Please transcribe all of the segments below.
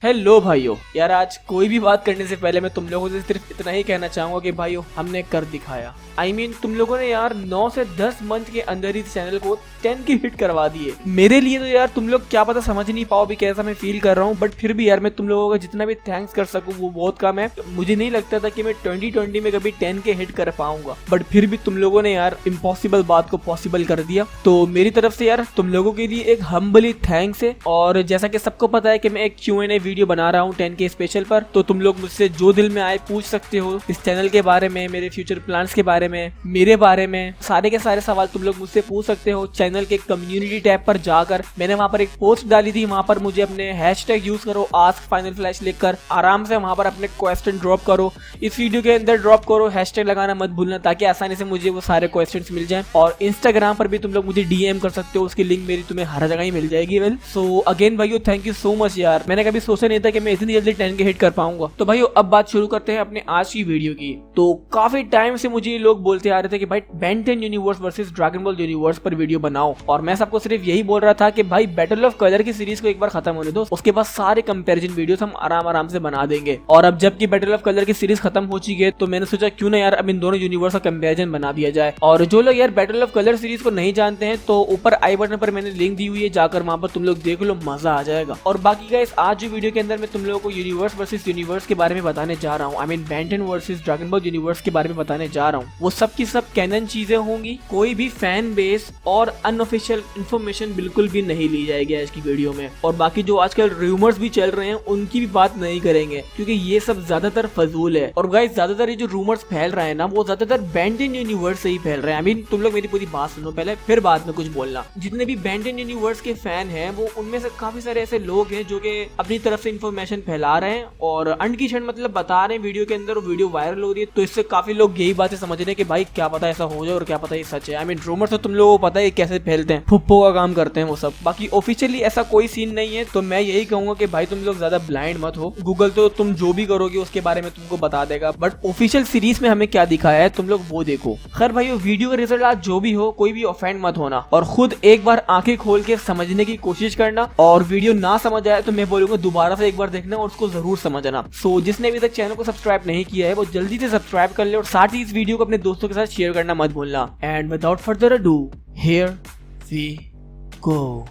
Hello भाइयों, यार आज कोई भी बात करने से पहले मैं तुम लोगों से सिर्फ इतना ही कहना चाहूंगा कि भाइयों हमने कर दिखाया। तुम लोगों ने यार 9 से 10 मंथ के अंदर इस चैनल को 10 की हिट करवा दी है। मेरे लिए तो यार तुम लोग क्या पता समझ नहीं पाओ भी कैसा मैं फील कर रहा हूँ, बट फिर भी यार मैं तुम लोगों का जितना भी थैंक्स कर सकूँ वो बहुत कम है। मुझे नहीं लगता था कि मैं 2020 में कभी 10 के हिट कर पाऊंगा, बट फिर भी तुम लोगों ने यार इम्पॉसिबल बात को पॉसिबल कर दिया। तो मेरी तरफ से यार तुम लोगों के लिए एक हम्बली थैंक्स है। और जैसा कि सबको पता है कि मैं एक Q&A वीडियो बना रहा हूँ 10 के स्पेशल पर, तो तुम लोग मुझसे जो दिल में आए पूछ सकते हो इस चैनल के बारे में, मेरे फ्यूचर प्लान्स के बारे में, मेरे बारे में, सारे के सारे सवाल तुम लोग मुझसे पूछ सकते हो। चैनल के कम्युनिटी टैब पर जाकर मैंने वहां पर एक पोस्ट डाली थी, वहां पर मुझे अपने हैशटैग यूज करो आस्क फाइनल फ्लैश लिखकर आराम से वहां पर अपने क्वेश्चन ड्रॉप करो। इस वीडियो के अंदर ड्रॉप करो, हैशटैग लगाना मत भूलना ताकि आसानी से मुझे वो सारे क्वेश्चंस मिल जाएं। और इंस्टाग्राम पर भी तुम लोग मुझे डीएम कर सकते हो, उसकी लिंक मेरी तुम्हें हर जगह ही मिल जाएगी। वेल सो अगेन भाइयों थैंक यू सो मच यार, मैंने कभी सोचा नहीं था कि मैं इतनी जल्दी 10 के हिट कर पाऊंगा। तो भाइयों अब बात शुरू करते हैं अपने आज की वीडियो की। तो काफी टाइम से मुझे लोग बोलते आ रहे थे कि भाई Ben 10 universe versus dragon ball universe पर वीडियो बनाओ, और मैं सबको सिर्फ यही बोल रहा था कि भाई बैटल ऑफ कलर की सीरीज को एक बार खत्म होने दो, उसके बाद सारे कंपैरिजन वीडियोस हम आराम से बना देंगे। और अब जबकि बैटल ऑफ कलर की सीरीज खत्म हो चुकी है तो मैंने सोचा क्यों ना यार अब इन दोनों यूनिवर्स का कंपैरिजन बना दिया जाए। और जो लोग यार बैटल ऑफ कलर सीरीज को नहीं जानते हैं तो ऊपर आई बटन पर मैंने लिंक दी हुई है, जाकर वहां पर तुम लोग देख लो, मजा आ जाएगा। और बाकी गाइस आज जो वीडियो के अंदर मैं तुम लोगों को यूनिवर्स वर्सेस यूनिवर्स के बारे में बताने जा रहा हूँ, Ben 10 versus dragon ball universe के बारे में बताने जा रहा हूँ, वो सब की सब कैनन चीजें होंगी। कोई भी फैन बेस और अनऑफिशियल इंफॉर्मेशन बिल्कुल भी नहीं ली जाएगी आज की वीडियो में। और बाकी जो आजकल रूमर्स भी चल रहे हैं उनकी भी बात नहीं करेंगे क्योंकि ये सब ज्यादातर फजूल है। और गाइस ज्यादातर ये जो रूमर्स फैल रहे हैं ना वो ज्यादातर बेन 10 यूनिवर्स से ही फैल रहे हैं। तुम लोग मेरी पूरी बात सुनो पहले, फिर बाद में कुछ बोलना। जितने भी बेन 10 यूनिवर्स के फैन हैं वो उनमें से काफी सारे ऐसे लोग हैं जो कि अपनी तरफ से इंफॉर्मेशन फैला रहे हैं और अंड की क्षण मतलब बता रहे हैं वीडियो के अंदर, वीडियो वायरल हो रही है, तो इससे काफी लोग यही बातें समझ रहे हैं कि भाई क्या पता ऐसा हो जाए और क्या पता ये सच है। रूमर्स तो तुम लोगों को पता है कैसे फैलते हैं, फुप्पो का काम करते हैं वो सब। बाकी ऑफिशियली ऐसा कोई सीन नहीं है, तो मैं यही कहूंगा कि भाई तुम लोग ज्यादा ब्लाइंड मत हो। गूगल तो तुम जो भी करोगे उसके बारे में तुमको बता देगा, बट ऑफिशियल सीरीज में हमें क्या दिखाया है तुम लोग वो देखो। खैर भाई वीडियो का रिजल्ट आज जो भी हो, कोई भी ऑफेंड मत होना और खुद एक बार आंखें खोल के समझने की कोशिश करना। और वीडियो ना समझ आए तो मैं बोलूंगा दोबारा से एक बार देखना और उसको जरूर समझना। सो जिसने अभी तक चैनल को सब्सक्राइब नहीं किया है वो जल्दी से सब्सक्राइब कर ले और साथ ही इस वीडियो को अपने दोस्तों के साथ शेयर करना मत भूलना। And without further ado here we go.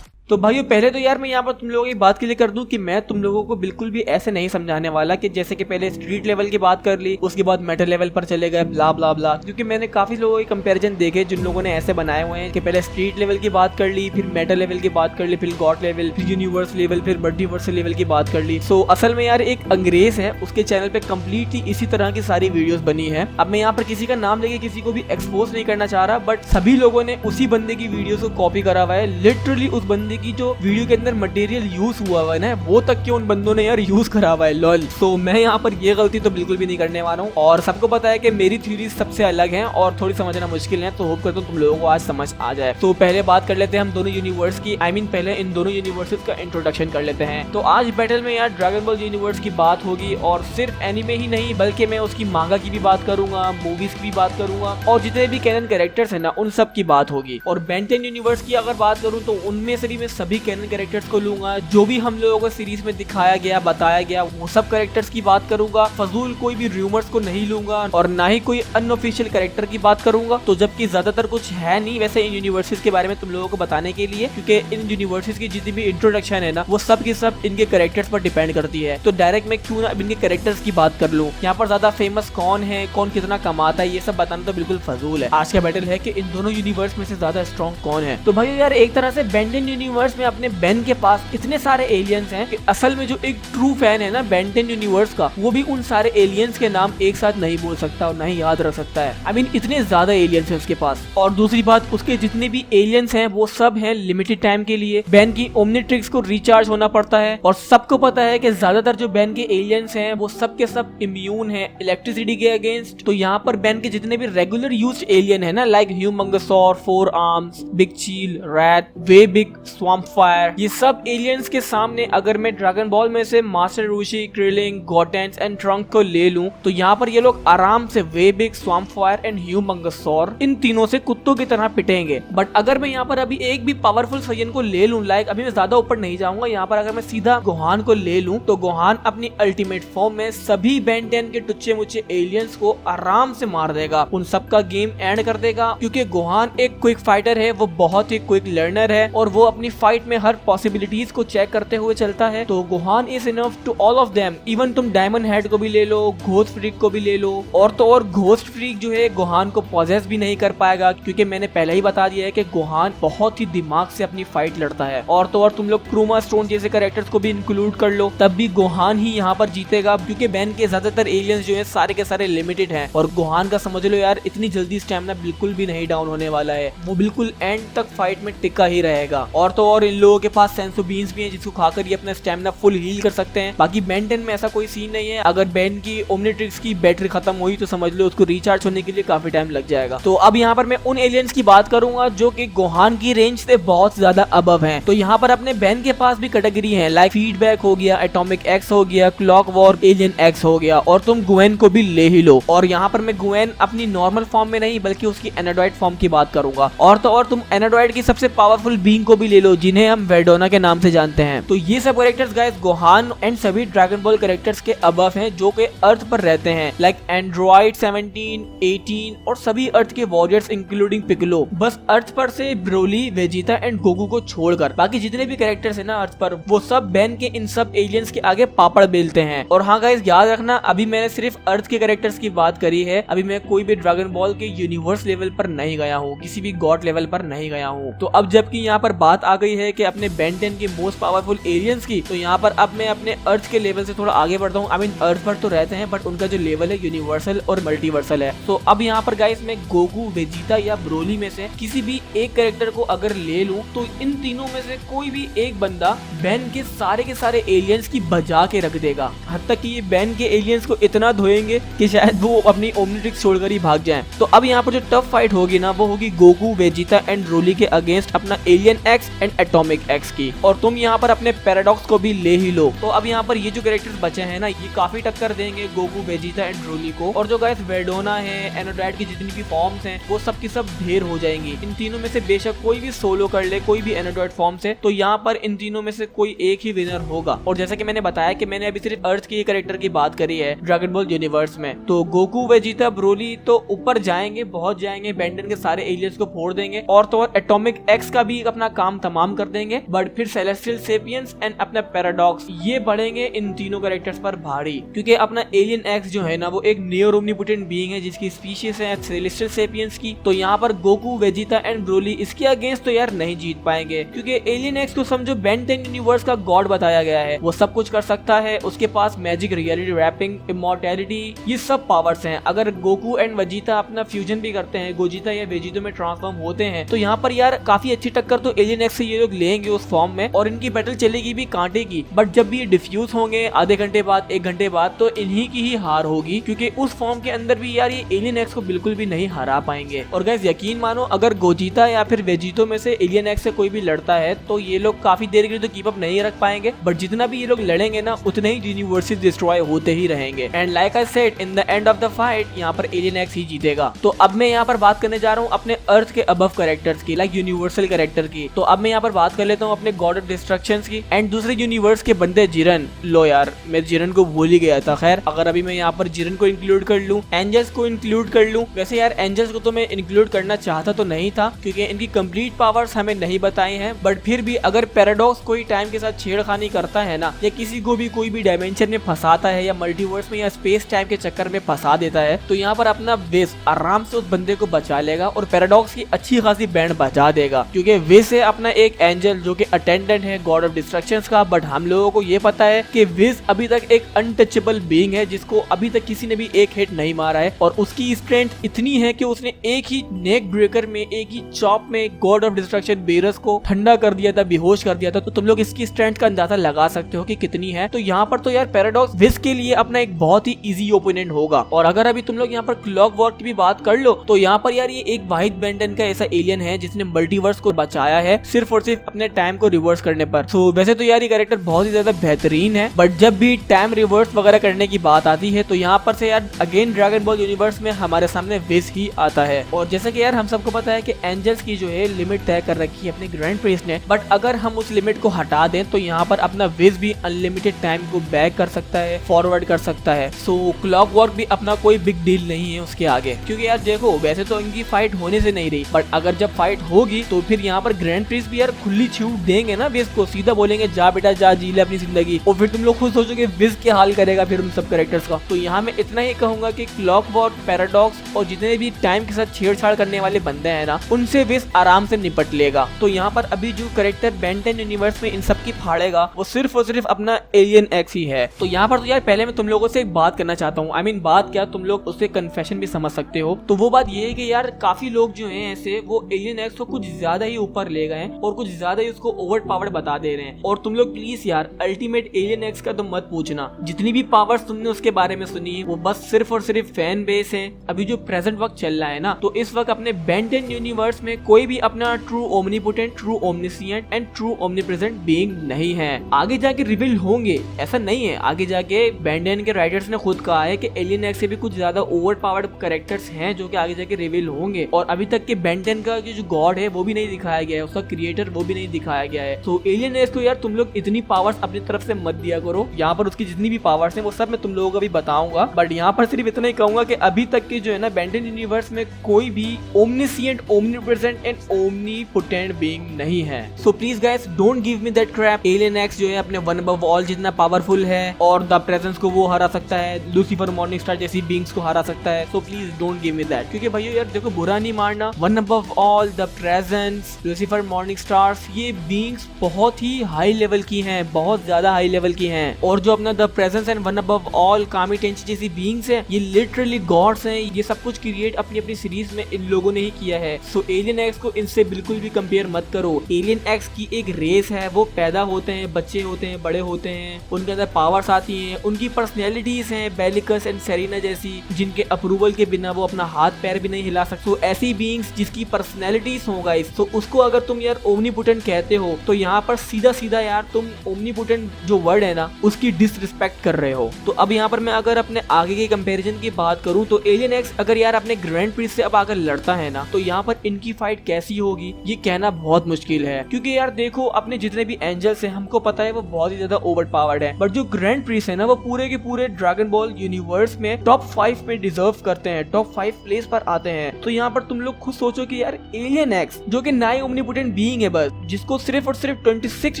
तो भाइयों पहले तो यार मैं यहाँ पर तुम लोगों की बात के लिए कर दूं कि मैं तुम लोगों को बिल्कुल भी ऐसे नहीं समझाने वाला कि जैसे कि पहले स्ट्रीट लेवल की बात कर ली उसके बाद मेटल लेवल पर चले गए ब्ला ब्ला ब्ला, क्योंकि मैंने काफी लोगों के कंपैरिजन देखे जिन लोगों ने ऐसे बनाए हुए हैं कि पहले स्ट्रीट लेवल की बात कर ली, फिर मेटल लेवल की बात कर ली, फिर गॉड लेवल, फिर यूनिवर्स लेवल, फिर मल्टीवर्स लेवल की बात कर ली। सो असल में यार एक अंग्रेज है, उसके चैनल पे कम्प्लीटली इसी तरह की सारी वीडियोस बनी है। अब मैं यहाँ पर किसी का नाम लेके किसी को भी एक्सपोज नहीं करना चाह रहा, बट सभी लोगों ने उसी बंदे की वीडियो को कॉपी करा हुआ है। लिटरली उस बंदे की जो वीडियो अंदर मटेरियल यूज हुआ है ना वो तक के उन बंदों ने यार यूज करा हुआ है, लॉल। तो मैं यहाँ पर ये गलती तो बिल्कुल भी नहीं करने वाला हूँ और सबको पता है कि मेरी थ्योरी सबसे अलग है और थोड़ी समझना मुश्किल है, तो होप करता हूँ तुम लोगों को आज समझ आ जाए। तो पहले बात कर लेते हैं हम दोनों यूनिवर्स की, पहले इन दोनों यूनिवर्सेस का इंट्रोडक्शन कर लेते हैं। तो आज बैटल में यार ड्रैगन बॉल यूनिवर्स की बात होगी और सिर्फ एनिमे ही नहीं बल्कि मैं उसकी मांगा की भी बात करूंगा, मूवीज की भी बात करूंगा और जितने भी कैनन कैरेक्टर्स है ना उन सब की बात होगी। और बेन 10 यूनिवर्स की अगर बात करूँ तो उनमें से भी मैं सभी कैनन कैरेक्टर्स को लूंगा, जो भी हम लोगों को सीरीज में दिखाया गया बताया गया वो सब कैरेक्टर्स की बात करूंगा। फजूल कोई भी रूमर्स को नहीं लूंगा और ना ही कोई अनऑफिशियल कैरेक्टर की बात करूंगा। तो जबकि ज्यादातर कुछ है नहीं वैसे इन यूनिवर्सिटीज के बारे में तुम लोगों को बताने के लिए, क्योंकि इन यूनिवर्सिटीज की जितनी भी इंट्रोडक्शन है ना वो सब की सब इनके कैरेक्टर्स पर डिपेंड करती है। तो डायरेक्ट मैं क्यों ना इनके कैरेक्टर्स की बात कर लूं। यहाँ पर ज्यादा फेमस कौन है, कौन कितना कमाता है, ये सब बताना तो बिल्कुल फजूल है। आज का बैटल है कि इन दोनों यूनिवर्स में से ज्यादा स्ट्रॉन्ग कौन है। तो भाई यार एक तरह से बेन 10 यूनिवर्स में अपने बेन के पास इतने सारे एलियंस हैं कि असल में जो एक ट्रू फैन है ना बेन 10 यूनिवर्स का वो भी उन सारे एलियंस के नाम एक साथ नहीं बोल सकता और ना ही याद रख सकता है। इतने ज्यादा एलियंस हैं उसके पास। और दूसरी बात उसके जितने भी एलियंस हैं वो सब हैं लिमिटेड टाइम के लिए। बेन की ओमनिट्रिक्स को रिचार्ज होना पड़ता है और सबको पता है कि ज्यादातर जो बेन के एलियंस हैं वो सब के सब इम्यून है इलेक्ट्रिसिटी के अगेंस्ट। तो यहाँ पर बेन के जितने भी रेगुलर यूज्ड एलियन है ना लाइक ह्यूमंगसॉर, 4 आर्म्स, बिग चील, रैट, वे बिग, स्वैम्प फायर, ये सब एलियंस के सामने अगर मैं ड्रैगन बॉल में से मास्टर रूशी, क्रिलिंग, गोटेंस एंड ट्रंक को ले लूं तो यहाँ पर ये लोग आराम से वेबिक, स्वैम्प फायर एंड ह्यूमंगसौर इन तीनों से कुत्तों की तरह पिटेंगे। बट अगर मैं यहाँ पर अभी एक भी पावरफुल साइयन को ले लूं, लाइक अभी मैं ज्यादा ऊपर नहीं जाऊंगा, यहाँ पर अगर मैं सीधा गोहान को ले लूं तो गोहान अपनी अल्टीमेट फॉर्म में सभी बेन 10 के टुच्चे मुच्चे एलियंस को आराम से मार देगा, उन सबका गेम एंड कर देगा। क्योंकि गोहान एक क्विक फाइटर है, वो बहुत ही क्विक लर्नर है और वो अपनी फाइट में हर पॉसिबिलिटीज को चेक करते हुए चलता है। तो Gohan is enough to all of them. Even तुम डायमंड हेड को भी ले लो, घोस्ट फ्रीक को भी ले लो, और तो और घोस्ट फ्रीक जो है गोहान को पॉजेस भी नहीं कर पाएगा, क्योंकि मैंने पहले ही बता दिया है कि गोहान बहुत ही दिमाग से अपनी फाइट लड़ता है। और तो और तुम लोग क्रूमा स्टोन जैसे कैरेक्टर्स को भी इंक्लूड कर लो, तब भी गोहान ही यहाँ पर जीतेगा, क्योंकि बैन के ज्यादातर एलियंस जो है सारे के सारे लिमिटेड हैं और गोहान का समझ लो यार इतनी जल्दी स्टैमिना बिल्कुल भी नहीं डाउन होने वाला है, वो बिल्कुल एंड तक फाइट में टिका ही रहेगा। और तो और इन लोगों के पास सेंसो बीन्स भी हैं जिसको खाकर ये अपना स्टैमिना फुल हील कर सकते हैं। बाकी बेन 10 में ऐसा कोई सीन नहीं है, अगर बेन की ओमनिट्रिक्स की बैटरी खत्म हुई तो समझ लो उसको रिचार्ज होने के लिए काफी टाइम लग जाएगा। तो अब यहाँ पर मैं उन एलियंस की बात करूंगा जो कि गोहान की रेंज से बहुत ज्यादा अबव हैं। तो यहाँ पर अपने बेन के पास भी कैटेगरी है, लाइक फीडबैक हो गया, एटॉमिक एक्स हो गया, क्लॉक वॉर, एलियन एक्स हो गया, और तुम गुवेन को भी ले ही लो। और यहाँ पर मैं गुवेन अपनी नॉर्मल फॉर्म में नहीं बल्कि उसकी एनाड्रॉइड फॉर्म की बात करूंगा। और तो और तुम एनाड्रॉइड की सबसे पावरफुल बीइंग को भी ले लो जिन्हें हम वेडोना के नाम से जानते हैं। तो ये सब कैरेक्टर्स गाइस गोहान एंड सभी ड्रैगन बॉल कैरेक्टर्स के अबव हैं जो कि अर्थ पर रहते हैं, लाइक एंड्रॉइड 17, 18 और सभी अर्थ के वॉरियर्स इंक्लूडिंग पिकलो। बस अर्थ पर से ब्रोली, वेजिटा एंड गोकू को छोड़कर बाकी जितने भी कैरेक्टर्स हैं ना अर्थ पर, वो सब बैन के इन सब एलियंस के आगे पापड़ बेलते हैं। और हाँ गाइस याद रखना, अभी मैंने सिर्फ अर्थ के कैरेक्टर्स की बात करी है, अभी मैं कोई भी ड्रैगन बॉल के यूनिवर्स लेवल पर नहीं गया हूँ, किसी भी गॉड लेवल पर नहीं गया हूँ। तो अब जबकि यहाँ पर बात आ गई है कि अपने बेन 10 के मोस्ट पावरफुल एलियंस की, तो यहाँ पर अब मैं अपने अर्थ के लेवल से थोड़ा आगे बढ़ता हूँ। आई मीन अर्थ पर तो रहते हैं बट उनका जो लेवल है यूनिवर्सल और मल्टीवर्सल है। तो अब यहाँ पर गाइस मैं गोकू, वेजिटा या ब्रोली में से किसी भी एक कैरेक्टर को अगर ले लूं तो इन तीनों में से कोई भी एक बंदा बैन के सारे एलियंस की बजा के रख देगा। हद तक कि ये बैन के एलियंस को इतना धोएंगे कि शायद वो अपनी ओमनिट्रिक्स छोड़कर ही भाग जाएं। तो अब यहाँ पर जो टफ फाइट होगी ना वो होगी गोकू, वेजिटा एंड ब्रोली के अगेंस्ट अपना alien x and atomic x की। और तुम यहाँ पर अपने पैराडॉक्स को भी ले ही लो। तो अब यहाँ पर ये जो कैरेक्टर्स बचे हैं ना ये काफी टक्कर देंगे गोकू, वेजिटा एंड ब्रोली को। और जो गाइस वेडोना है, एनोड्राइड की जितनी भी फॉर्म्स हैं वो सब की सब ढेर हो जाएंगी। इन तीनों में से बेशक कोई भी सोलो कर ले, कोई भी एनोड्राइड फॉर्म से, तो यहाँ पर इन तीनों में से कोई एक ही विनर होगा। और जैसा कि मैंने बताया कि मैंने अभी सिर्फ अर्थ के कैरेक्टर की बात करी है ड्रैगन बॉल यूनिवर्स में, तो गोकू, वेजिटा, ब्रोली तो ऊपर जाएंगे, बहुत जाएंगे, बेन 10 के सारे एलियंस को फोड़ देंगे। और तो और एटॉमिक एक्स का भी अपना काम तमाम कर देंगे। बट फिर सेलेस्टियल सेपियंस एंड अपना पैराडॉक्स ये बढ़ेंगे इन तीनों कैरेक्टर्स पर भारी, क्योंकि अपना एलियन एक्स जो है ना वो एक नियर ओमनीपोटेंट बीइंग है जिसकी स्पीशीज है सेलेस्टियल सेपियंस की। तो यहाँ पर गोकू, वेजिटा एंड ब्रोली इसके अगेंस्ट तो यार नहीं जीत पाएंगे, क्योंकि एलियन एक्स को समझो बेन 10 यूनिवर्स का गॉड बताया गया है, वो सब कुछ कर सकता है, उसके पास मैजिक, रियलिटी रैपिंग, इमॉर्टैलिटी ये सब पावर्स हैं। अगर गोकू एंड वेजिटा अपना फ्यूजन भी करते हैं, गोजिटा या वेजिटो में ट्रांसफॉर्म होते हैं, तो यहाँ पर यार काफी अच्छी टक्कर तो एलियन एक्स से ये लोग लेंगे उस फॉर्म में, और इनकी बैटल चलेगी भी कांटे की। बट जब भी ये डिफ्यूज होंगे आधे घंटे बाद, 1 घंटे बाद, तो इन्हीं की ही हार होगी, क्योंकि उस फॉर्म के अंदर भी यार ये एलियन एक्स को बिल्कुल भी नहीं हरा पाएंगे। और गाइस यकीन मानो अगर गोजिटा या फिर वेजिटो में से एलियन एक्स से कोई भी लड़ता है तो ये लोग काफी देर के लिए तो कीप अप नहीं रख पाएंगे, बट जितना भी ये लोग लड़ेंगे ना उतने ही यूनिवर्सेस डिस्ट्रॉय होते ही रहेंगे। And like I said in the end of the fight यहाँ पर एलियन एक्स ही जीतेगा। तो अब मैं यहाँ पर बात करने जा रहा हूँ अपने अर्थ के अबव कैरेक्टर्स की, लाइक यूनिवर्सल कैरेक्टर की। तो अब मैं यहाँ पर बात कर लेता हूँ अपने गॉड ऑफ डिस्ट्रक्शंस की एंड दूसरे यूनिवर्स के बंदे जिरन। लो यार मैं जिरन को भूल ही गया था। खैर अगर अभी मैं यहाँ पर जिरन को इंक्लूड कर लूँ, एंजल्स को इंक्लूड कर लूँ, वैसे यार एंजल्स को तो मैं इंक्लूड करना चाहता तो नहीं था क्योंकि इनकी कंप्लीट पावर्स हमें नहीं बताई हैं, बट फिर भी अगर पैराडॉक्स कोई टाइम के साथ छेड़खानी करता है ना, या किसी को भी कोई भी डायमेंशन में फंसाता है या मल्टीवर्स में या स्पेस टाइम के चक्कर में फंसा देता है, तो यहाँ पर अपना विस आराम से उस बंदे को बचा लेगा और पैराडॉक्स की अच्छी खासी बैंड बचा देगा, क्योंकि विस है अपना एक एंजल जो कि अटेंडेंट है गॉड ऑफ डिस्ट्रक्शंस का। बट हम लोगों को ये पता है कि विस अभी तक एक अनटचेबल बीइंग है जिसको अभी तक किसी ने भी एक हिट नहीं मारा है, और उसकी स्ट्रेंथ इतनी है कि उसने एक ही नेक ब्रेकर में, एक ही चॉप में गॉड ऑफ डिस्ट्रक्शन बेरस को ठंडा कर दिया था, बेहोश कर दिया था। तो तुम लोग इसकी स्ट्रेंथ का अंदाजा लगा सकते हो कि कितनी है। तो यहाँ पर तो यार पैराडॉक्स विस के लिए अपना एक बहुत ही इजी ओपोनेंट होगा। और अगर अभी तुम लोग यहाँ पर क्लॉक वॉर की भी बात कर लो तो यहाँ पर यार ये एक वाहिद बेन 10 का ऐसा एलियन है जिसने मल्टीवर्स को बचाया है सिर्फ और सिर्फ अपने टाइम को रिवर्स करने पर। तो वैसे तो यार ये कैरेक्टर बहुत ही ज्यादा बेहतरीन है, बट जब भी टाइम रिवर्स वगैरह करने की बात आती है तो यहाँ पर से यार अगेन ड्रैगन बॉल यूनिवर्स में हमारे सामने विज ही आता है। और जैसे कि यार हम सबको पता है कि एंजल्स की जो है लिमिट तय कर रखी है अपने ग्रैंड प्रिंस ने, बट अगर हम उस लिमिट को हटा दें तो यहाँ पर अपना विज भी अनलिमिटेड टाइम को बैक कर सकता है, फॉरवर्ड कर सकता है। सो क्लॉकवर्क भी अपना कोई बिग डील नहीं है उसके आगे, क्योंकि यार देखो वैसे तो इनकी फाइट होने से नहीं रही, बट अगर जब फाइट होगी तो फिर यहाँ पर ग्रैंड प्रिंस भी यार खुली छूट देंगे ना विज को, सीधा बोलेंगे जा बेटा जा जी ले अपनी जिंदगी, और फिर तुम लोग खुद सोचोगे विज क्या हाल करेगा फिर उन सब कैरेक्टर्स का। तो यहाँ मैं इतना ही कहूंगा कि क्लॉकवर्क, पैराडॉक्स और जितने भी टाइम के साथ छेड़छाड़ करने वाले बंदे हैं ना, उनसे विज आराम से निपट लेगा। तो यहाँ पर अभी जो कैरेक्टर बेन 10 यूनिवर्स में इन सब की फाड़ेगा वो सिर्फ और सिर्फ अपना एलियन एक्स ही है। तो यहाँ पर तो यार पहले मैं तुम लोगों से एक बात करना चाहता हूँ, आई मीन बात क्या, तुम लोग उससे कन्फेशन भी समझ सकते हो। तो वो बात ये है कि यार काफी लोग जो हैं ऐसे वो एलियन एक्स को कुछ ज्यादा ही ऊपर ले गए हैं और कुछ ज्यादा ही उसको ओवर पावर्ड बता दे रहे हैं। और तुम लोग प्लीज यार अल्टीमेट एलियन एक्स का तो मत पूछना, जितनी भी पावर्स तुमने उसके बारे में सुनी वो बस सिर्फ और सिर्फ फैन बेस है। अभी जो प्रेजेंट वक्त चल रहा है ना, तो इस वक्त अपने बेन 10 यूनिवर्स में कोई भी अपना true omnipotent, true omniscient and true omnipresent being नहीं है। आगे जाके रिवील होंगे, ऐसा नहीं है, आगे जाके बेन 10 के राइटर्स ने खुद कहा है कि एलियन एक्स से भी कुछ ज्यादा ओवर पावर्ड कैरेक्टर्स हैं जो कि आगे जाके रिवील होंगे। और अभी तक के बेन 10 का जो गॉड है वो भी नहीं दिखाया गया है, उसका क्रिएटर वो भी नहीं दिखाया गया है। तो एलियन एक्स को यार तुम लोग इतनी पावर्स अपनी तरफ से मत दिया करो। यहाँ पर उसकी जितनी भी पावर्स हैं वो सब मैं तुम लोगों को भी बताऊंगा, बट यहाँ पर सिर्फ इतना ही कहूंगा कि अभी तक के जो है ना बेन 10 यूनिवर्स में कोई भी ओमनिसिएंट, ओमनीप्रेजेंट एंड ओमनीपोटेंट बीइंग नहीं है। So please guys don't give me that Krebs. Alien x जो है अपने वन अबव ऑल जितना पावरफुल है और द प्रेजेंस को वो हरा सकता है, लूसीफर, मॉर्निंग स्टार जैसी बीइंग्स को हरा सकता है। So please don't give me that, क्योंकि भाइयों यार देखो बुरा नहीं मारना, one above all, the presence, Lucifer, morning stars, ये बीइंग्स बहुत ही हाई लेवल की हैं, बहुत ज्यादा हाई लेवल की हैं। और जो अपना the presence and one above all, कामी टेंची जैसी बीइंग्स हैं, ये लिटरली गॉड्स हैं। ये सब कुछ क्रिएट अपनी अपनी सीरीज में इन लोगों ने ही किया है। सो एलियन एक्स को इनसे बिल्कुल भी कंपेयर मत करो। एलियन एक्स की एक रेस है, वो पैदा होते हैं, बच्चे होते हैं, बड़े होते हैं, उनके अंदर पावर्स आती हैं, उनकी पर्सनैलिटीज हैं बेलिकस एंड सेरिना जैसी, जिनके अप्रूवल के बिना वो अपना हाथ पैर भी नहीं हिला सकते। तो ऐसी बीइंग्स जिसकी पर्सनैलिटीज होगा इस, तो उसको अगर तुम यार ओमनीपोटेंट कहते हो तो यहाँ पर सीधा सीधा यार तुम ओमनीपोटेंट जो वर्ड है ना उसकी डिसरिस्पेक्ट कर रहे हो। तो अब यहाँ पर मैं अगर अपने आगे के कंपैरिजन की बात करूं तो एलियन एक्स अगर यार अपने ग्रैंड प्रिंस से अब आकर लड़ता है ना, तो यहाँ पर इनकी फाइट कैसी होगी ये कहना बहुत मुश्किल है। क्योंकि यार देखो अपने जितने भी एंजल्स हैं हमको पता है वो बहुत ही ज्यादा ओवर पावर्ड है, बट जो ग्रैंड प्रिंस है ना वो पूरे के पूरे ड्रैगन बॉल यूनिवर्स में टॉप 5 में डिजर्व करते हैं, टॉप 5 प्लेस पर आते हैं। तो यहाँ पर तुम लोग खुद सोचो कि यार एलियन एक्स जो कि नाई ओमनीपोटेंट बीइंग है बस, जिसको सिर्फ और सिर्फ 26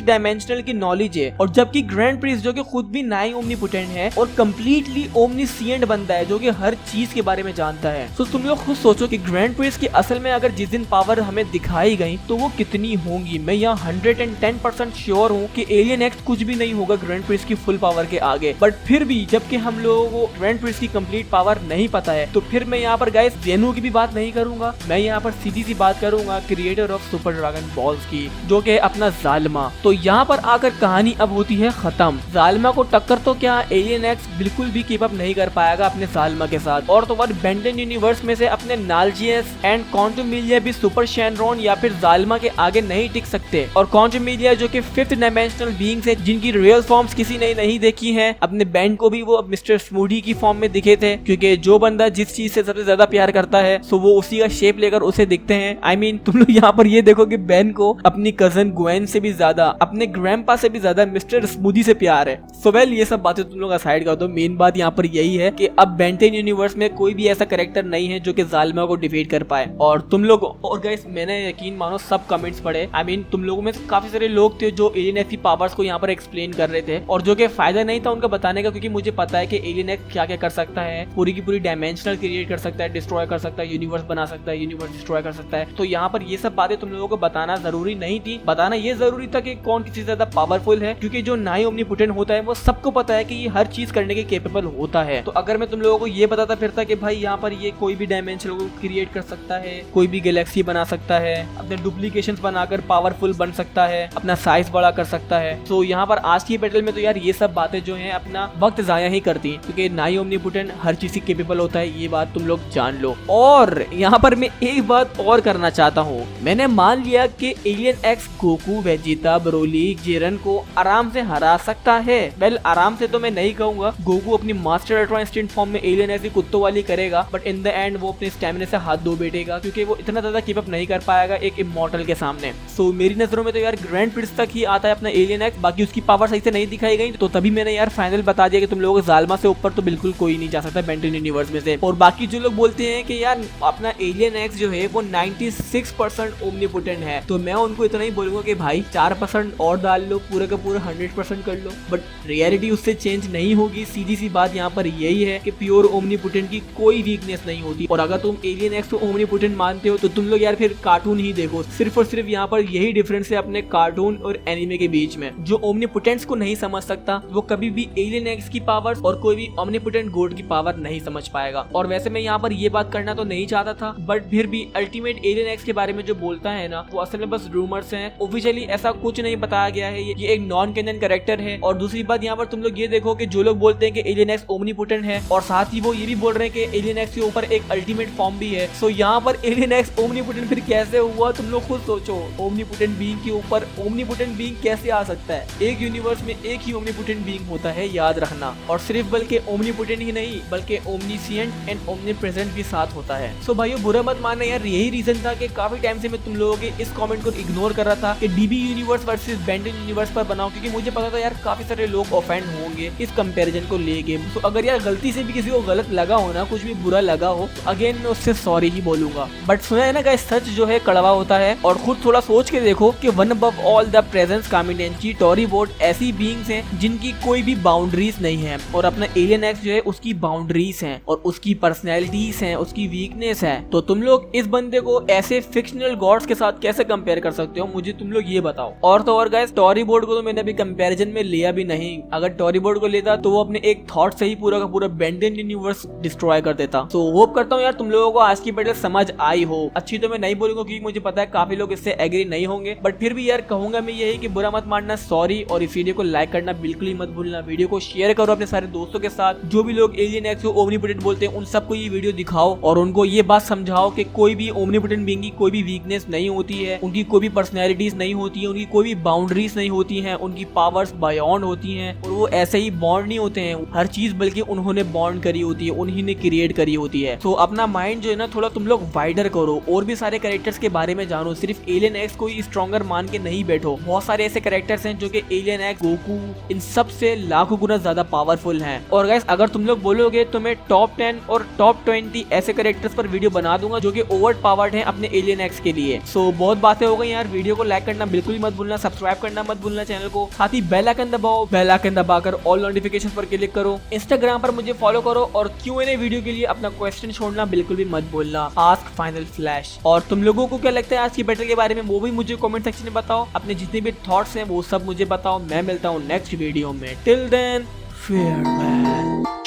डायमेंशनल की नॉलेज है, और जबकि ग्रैंड प्रिंस जो कि खुद भी नाई ओमनीपोटेंट है और कंप्लीटली ओमनीसिएंट बंदा है जो कि हर चीज के बारे में जानता है। तो तुम लोग खुद सोचो कि ग्रैंड प्रिंस की असल में अगर जिस दिन पावर हमें दिखाई गई तो वो कितनी होंगी। मैं यहाँ 110% श्योर हूँ कि एलियन एक्स कुछ भी नहीं होगा ग्रैंड प्रिंस की फुल पावर के आगे। बट फिर भी जबकि हम लोगों को ग्रैंड प्रिंस की कंप्लीट पावर नहीं पता है, तो फिर मैं यहाँ पर गाइस जेनू की भी बात नहीं करूंगा, मैं यहाँ पर सीधी सी बात करूंगा creator of super dragon balls की, जो कि अपना जालिमा। तो यहाँ पर आकर कहानी अब होती है खत्म। जालिमा को टक्कर तो क्या एलियन एक्स बिल्कुल भी कीप अप नहीं कर पाएगा अपने जालिमा के साथ। और तो और बेन 10 यूनिवर्स में से अपने नाल्जियस एंड क्वांटुमिलिया भी सुपर शैनरॉन या फिर जालिमा के आगे नहीं टिक सकते। और क्वांटुमिलिया जो कि 5th डायमेंशनल बीइंग्स है जिनकी रियल फॉर्म्स किसी ने नहीं देखी है, अपने बेन को भी वो मिस्टर स्मूडी की फॉर्म में दिखे थे, क्योंकि जो बंदा जिस चीज से सबसे ज्यादा प्यार करता है सो वो उसी का शेप लेकर उसे दिखते हैं। आई मीन तुम लोग यहाँ पर ये देखो कि बेन को अपनी कजन ग्वेन से भी ज्यादा, अपने ग्रैंडपा से भी ज्यादा मिस्टर स्मूदी से प्यार है। सो वेल ये सब बातें तुम लोग असाइड कर दो, मेन बात यहाँ पर यही है कि अब बेन 10 यूनिवर्स में कोई भी ऐसा कैरेक्टर नहीं है जो कि जालिमा को डिफीट कर पाए। और तुम लोग, और गाइस मैंने यकीन मानो सब कमेंट्स पढ़े, आई मीन तुम लोगों में काफी सारे लोग थे जो एलियन एक्स की पावर्स को यहाँ पर एक्सप्लेन कर रहे थे, और जो कि फायदा नहीं था उनका बताने का, क्योंकि मुझे पता है कि एलियन एक्स क्या क्या कर सकता है, पूरी की पूरी डायमेंशनल क्रिएट कर सकता है, डिस्ट्रॉय कर सकता है, यूनिवर्स बना सकता है, यूनिवर्स डिस्ट्रॉय कर सकता है। तो यहाँ पर ये सब बातें तुम लोगों को बताना जरूरी नहीं थी। बताना ये जरूरी था कि कौन किसी से ज्यादा पावरफुल है, क्योंकि जो नाई ओमनीपोटेंट होता है वो सबको पता है कि ये हर चीज करने के केपेबल होता है। तो अगर मैं तुम लोगों को ये बताता फिरता कि भाई यहाँ पर ये कोई भी डायमेंशन को क्रिएट कर सकता है, कोई भी गैलेक्सी बना सकता है, अपने डुप्लीकेशंस बनाकर पावरफुल बन सकता है, अपना साइज बड़ा कर सकता है, तो यहाँ पर आज की बैटल में तो यार ये सब बातें जो है अपना वक्त जाया ही करती है, क्योंकि नाई ओमनीपोटेंट हर चीज की केपेबल होता है, ये बात तुम लोग जान लो। और यहाँ पर मैं एक बात और करना चाहता हूँ, मैंने मान लिया कि alien X Goku, Vegeta, Broly, Jiren को आराम से हरा सकता है। वेल आराम से तो मैं नहीं कहूंगा, गोकू अपनी मास्टर अल्ट्रा इंस्टेंट फॉर्म में एलियन एक्स की कुत्तों वाली करेगा, बट इन द एंड वो अपने स्टैमिना से हाथ धो बैठेगा क्योंकि वो इतना ज्यादा कीप अप नहीं कर पाएगा एक इमॉर्टल के सामने। सो मेरी नजरों में तो यार ग्रैंड प्रिंस तक ही आता है अपना एलियन एक्स, बाकी उसकी पावर सही से नहीं दिखाई गई, तो तभी मैंने यार फाइनल बता दिया कि तुम लोगों को जालमा से ऊपर तो बिल्कुल कोई नहीं जा सकता बेंटन यूनिवर्स में से। और बाकी जो लोग बोलते हैं कि यार अपना एलियन एक्स जो है वो 96% ओमनीपोटेंट है, तो मैं उनको इतना ही बोलूंगा कि भाई 4% और डाल लो, पूरे का पूरा 100% कर लो, बट रियलिटी उससे चेंज नहीं होगी। सीधी सी बात यहाँ पर यही है कि प्योर ओमनीपोटेंट की कोई वीकनेस नहीं होती, और अगर तुम एलियन एक्स को ओमनीपोटेंट मानते हो तो तुम लोग यार फिर कार्टून ही देखो। सिर्फ और सिर्फ यहाँ पर यही डिफरेंस है अपने कार्टून और एनिमे के बीच में। जो ओमनीपोटेंट्स को नहीं समझ सकता वो कभी भी एलियन एक्स की पावर और कोई भी ओमनीपोटेंट गॉड की पावर नहीं समझ पाएगा। और वैसे मैं यहाँ पर ये बात करना तो नहीं चाहता था, बट फिर भी अल्टीमेट एलियन एक्स के बारे में जो बोलता है ना, वो असल में बस रूमर्स हैं। ऑफिशियली ऐसा कुछ नहीं बताया गया है, ये एक नॉन कैनन कैरेक्टर है। और दूसरी बात यहाँ पर तुम लोग ये देखो कि जो लोग बोलते हैं कि एलियन एक्स ओमनीपोटेंट है, और साथ ही वो ये भी बोल रहे हैं कि एलियन एक्स के ऊपर एक अल्टीमेट फॉर्म भी है। सो यहाँ पर एलियन एक्स ओमनीपोटेंट फिर कैसे हुआ, तुम लोग खुद सोचो। ओमनीपोटेंट बीइंग के ऊपर ओमनीपोटेंट बीइंग कैसे आ सकता है? एक यूनिवर्स में एक ही ओमनीपोटेंट बीइंग होता है, याद रखना। और सिर्फ बल्कि ओमनीपोटेंट ही नहीं बल्कि ओमनीसिएंट एंड ओमनीप्रेजेंट भी साथ होता है। सो भाइयों बुरा मत मानना यार, यही रीजन था कि काफी टाइम से मैं तुम लोगों के इस कमेंट को इग्नोर कर रहा था कि DB universe versus Ben ten universe पर बनाओ, क्योंकि मुझे पता था यार काफी सारे लोग ऑफेंड होंगे इस कंपैरिजन को लेके। तो अगर यार गलती से भी किसी को गलत लगा हो ना, कुछ भी बुरा लगा हो, तो अगेन मैं उससे सॉरी ही बोलूंगा। बट सुना है ना गाइस, सच जो है कड़वा होता है। और खुद थोड़ा सोच के देखो कि one above all the presence कामिडेंची टोरीबोर्ड ऐसी बीइंग्स हैं जिनकी कोई भी बाउंड्रीज नहीं है, और अपना एलियन एक्स जो है उसकी बाउंड्रीज हैं और उसकी पर्सनैलिटीज हैं, उसकी वीकनेस है। तो तुम लोग इस बंदे को ऐसे फिक्शनल गॉड्स के साथ कैसे कंपेयर कर सकते हो, मुझे तुम लोग ये बताओ। और तो और गाइस, टोरीबोर्ड को तो मैंने अभी कंपैरिजन में लिया भी नहीं। अगर टोरीबोर्ड को लेता तो वो अपने एक थॉट से ही पूरा का पूरा बेंटन यूनिवर्स डिस्ट्रॉय कर देता। तो होप करता हूँ यार तुम लोगों को आज की बैटल समझ आई हो। अच्छी तो मैं नहीं बोलूंगा क्योंकि मुझे पता है काफी लोग इससे एग्री नहीं होंगे, बट फिर भी यार कहूंगा मैं यही कि बुरा मत मानना, सॉरी। और इस वीडियो को लाइक करना बिल्कुल ही मत भूलना। वीडियो को शेयर करो अपने सारे दोस्तों के साथ। जो भी लोग एलियन एक्स को ओमनीपोटेंट बोलते हैं उन सबको ये वीडियो दिखाओ और उनको ये बात समझाओ कि कोई भी ओमनीपोटेंट बीइंग की कोई भी वीकनेस नहीं होती है, उनकी कोई भी पर्सनैलिटीज नहीं होती है, उनकी कोई भी बाउंड्रीज नहीं होती है, उनकी पावर्स बायॉन्ड होती हैं, और वो ऐसे ही बॉन्ड नहीं होते हैं हर चीज, बल्कि उन्होंने बॉन्ड करी होती है, उन्हीं ने क्रिएट करी होती है। तो अपना माइंड जो है ना थोड़ा तुम लोग वाइडर करो, और भी सारे कैरेक्टर्स के बारे में जानो। सिर्फ एलियन एक्स को ही स्ट्रॉन्गर मान के नहीं बैठो। बहुत सारे ऐसे कैरेक्टर्स हैं जो कि एलियन एक्स, गोकू, इन सब से लाखों गुना ज्यादा पावरफुल हैं। और गाइस अगर तुम लोग बोलोगे तो मैं टॉप 10 और टॉप 20 ऐसे कैरेक्टर्स पर वीडियो बना दूंगा जो कि ओवर पावर्ड हैं अपने एलियन एक्स के लिए। सो बहुत बातें हो गई यार, वीडियो को लाइक करना बिल्कुल ही मत भूलना, सब्सक्राइब करना मत भूलना चैनल को, साथ ही बेल आइकन दबाओ, बेल आइकन दबाकर ऑल नोटिफिकेशन पर क्लिक करो। इंस्टाग्राम पर मुझे फॉलो करो और Q&A वीडियो के लिए अपना क्वेश्चन छोड़ना बिल्कुल भी मत भूलना, आस्क फाइनल फ्लैश। और तुम लोगों को क्या लगता है आज की बैटल के बारे में, वो भी मुझे कमेंट सेक्शन में बताओ। अपने जितने भी थॉट्स हैं वो सब मुझे बताओ। मैं मिलता हूँ नेक्स्ट वीडियो में। Till then, farewell.